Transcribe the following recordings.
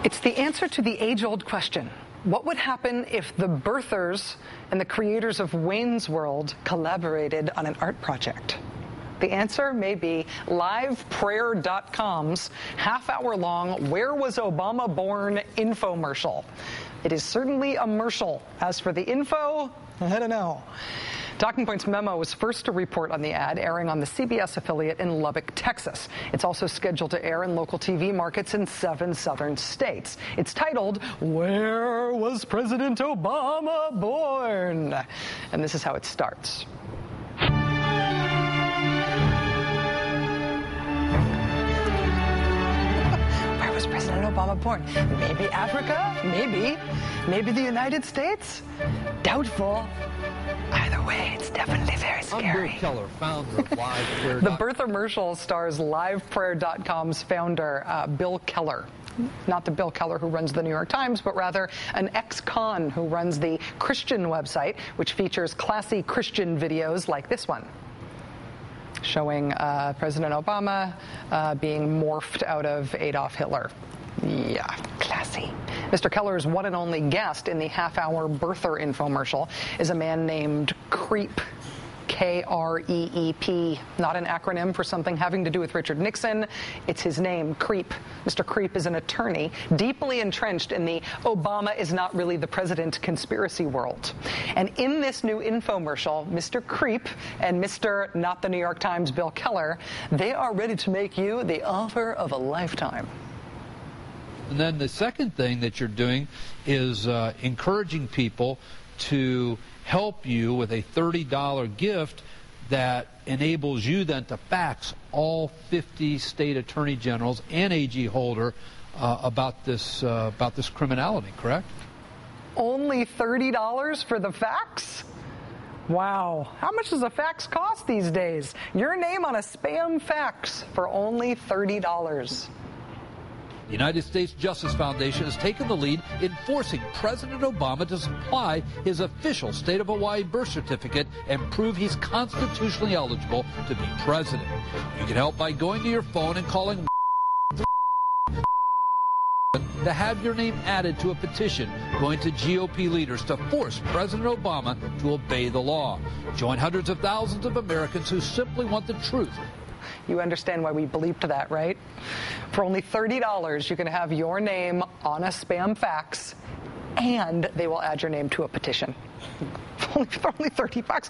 It's the answer to the age-old question. What would happen if the birthers and the creators of Wayne's World collaborated on an art project? The answer may be liveprayer.com's half-hour-long Where Was Obama Born infomercial. It is certainly a mercial. As for the info, I don't know. Talking Point's Memo was first to report on the ad, airing on the CBS affiliate in Lubbock, Texas. It's also scheduled to air in local TV markets in 7 southern states. It's titled, Where Was President Obama Born? And this is how it starts. Where was President Obama born? Maybe Africa? Maybe the United States? Doubtful. Either way, it's definitely very scary. I'm Bill Keller, founder of LivePrayer. The birthermercial stars LivePrayer.com's founder, Bill Keller. Not the Bill Keller who runs the New York Times, but rather an ex-con who runs the Christian website, which features classy Christian videos like this one, showing President Obama being morphed out of Adolf Hitler. Yeah, classy. Mr. Keller's one and only guest in the half-hour birther infomercial is a man named Creep, K-R-E-E-P, not an acronym for something having to do with Richard Nixon. It's his name, Creep. Mr. Creep is an attorney deeply entrenched in the Obama is not really the president conspiracy world. And in this new infomercial, Mr. Creep and Mr. Not the New York Times Bill Keller, they are ready to make you the offer of a lifetime. And then the second thing that you're doing is encouraging people to help you with a $30 gift that enables you then to fax all 50 state attorney generals and AG Holder about this criminality, correct? Only $30 for the fax? Wow. How much does a fax cost these days? Your name on a spam fax for only $30. The United States Justice Foundation has taken the lead in forcing President Obama to supply his official state of Hawaii birth certificate and prove he's constitutionally eligible to be president. You can help by going to your phone and calling to have your name added to a petition going to GOP leaders to force President Obama to obey the law. Join hundreds of thousands of Americans who simply want the truth. You understand why we bleeped that, right? For only $30, you can have your name on a spam fax, and they will add your name to a petition. For only $30.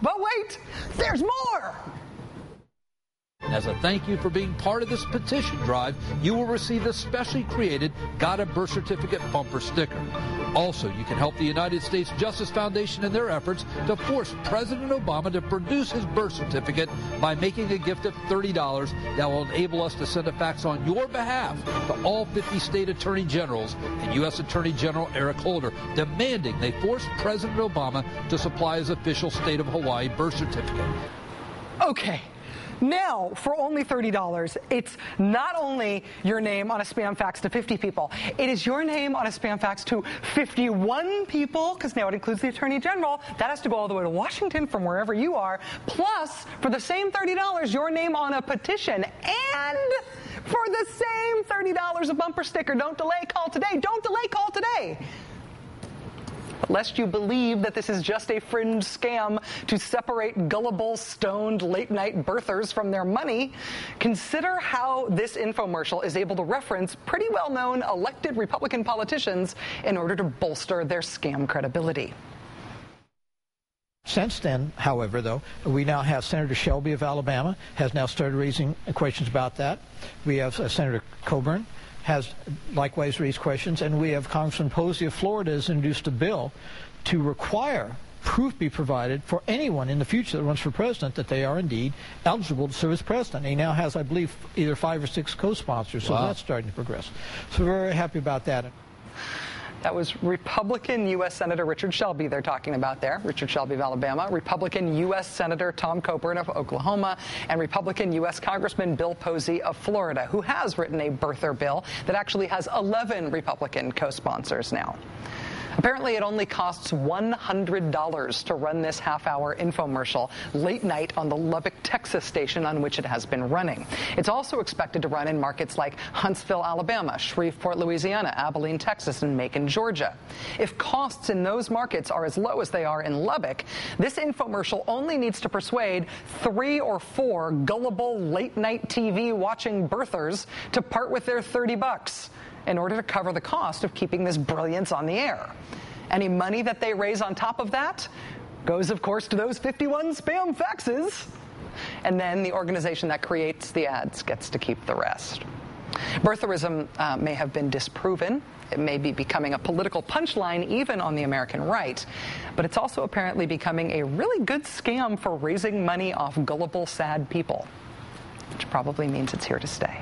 But wait, there's more! As a thank you for being part of this petition drive, you will receive the specially created Got a Birth Certificate bumper sticker. Also, you can help the United States Justice Foundation in their efforts to force President Obama to produce his birth certificate by making a gift of $30 that will enable us to send a fax on your behalf to all 50 state attorney generals and U.S. Attorney General Eric Holder, demanding they force President Obama to supply his official state of Hawaii birth certificate. Okay. Now, for only $30, it's not only your name on a spam fax to 50 people, it is your name on a spam fax to 51 people, because now it includes the Attorney General. That has to go all the way to Washington from wherever you are. Plus, for the same $30, your name on a petition. And for the same $30, a bumper sticker. Don't delay, call today. Don't delay, call today. Lest you believe that this is just a fringe scam to separate gullible, stoned, late-night birthers from their money, consider how this infomercial is able to reference pretty well-known elected Republican politicians in order to bolster their scam credibility. Since then, however, though, we now have Senator Shelby of Alabama has now started raising questions about that. We have Senator Coburn has likewise raised questions, and we have Congressman Posey of Florida has introduced a bill to require proof be provided for anyone in the future that runs for president that they are indeed eligible to serve as president. He now has, I believe, either 5 or 6 co-sponsors, so that's starting to progress. So we're very happy about that. That was Republican U.S. Senator Richard Shelby they're talking about there, Richard Shelby of Alabama, Republican U.S. Senator Tom Coburn of Oklahoma, and Republican U.S. Congressman Bill Posey of Florida, who has written a birther bill that actually has 11 Republican co-sponsors now. Apparently, it only costs $100 to run this half-hour infomercial late night on the Lubbock, Texas station on which it has been running. It's also expected to run in markets like Huntsville, Alabama, Shreveport, Louisiana, Abilene, Texas, and Macon, Georgia. If costs in those markets are as low as they are in Lubbock, this infomercial only needs to persuade 3 or 4 gullible late-night TV-watching birthers to part with their $30 in order to cover the cost of keeping this brilliance on the air. Any money that they raise on top of that goes, of course, to those 51 spam faxes. And then the organization that creates the ads gets to keep the rest. Birtherism may have been disproven. It may be becoming a political punchline even on the American right. But it's also apparently becoming a really good scam for raising money off gullible, sad people, which probably means it's here to stay.